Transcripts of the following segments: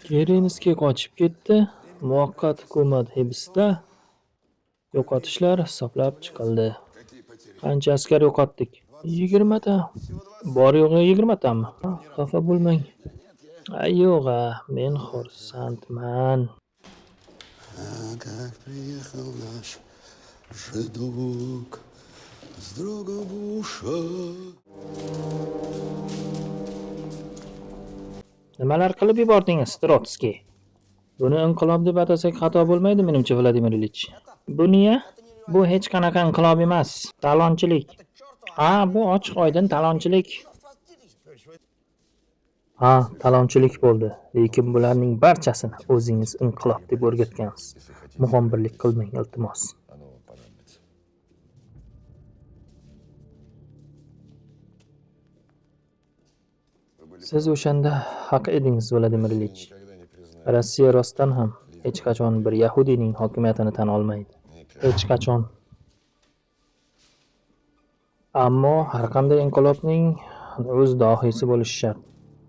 Kerenskiy qochib ketdi. Muvaqqat hukumat hibsida. Yo'qotishlar hisoblab chiqildi. Qancha askar yo'qotdik? 20 ta. Bor yo'g'i 20 tami? Xafa bo'lmang. Yo'q, men xursandman. Как приехал наш жидок с другом уша. Nimalar qilib yubordingiz, Trotskiy? Buni inqilob deb atasak xato bo'lmaydi, menimcha, Vladimir Ilich. Bu niya? Bu hech qanaqa inqilob emas, talonchilik. Bu ochiq oydin talonchilik. Talonchilik bo'ldi. Lekin bularning barchasini o'zingiz inqilob deb o'rgatgansiz. Muxbirlik qilmang, iltimos. Siz o'shanda haq edingiz, Vladimir Ilich. Rossiya rostdan ham hech qachon bir yahudiyning hokimiyatini tan olmaydi. Hech qachon. Ammo har qanday inqilobning o'z dohiysi bo'lishi shart.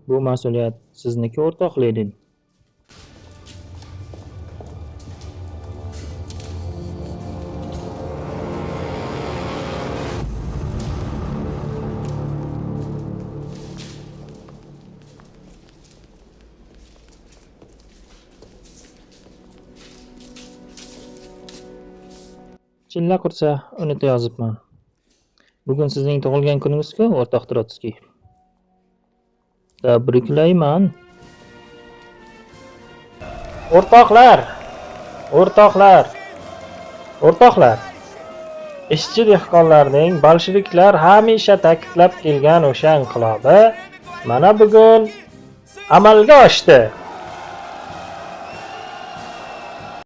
Bu mas'uliyat sizniki, o'rtoq Lenin. Chilla qursa, unita yozibman. Bugun sizning tug'ilgan kuningiz-ku, o'rtoq Trotskiy. Tabriklayman. O'rtoqlar. Ishchi dehqonlarning bolsheviklar hamisha ta'kidlab kelgan o'sha inqilobi mana bugun amalga oshdi.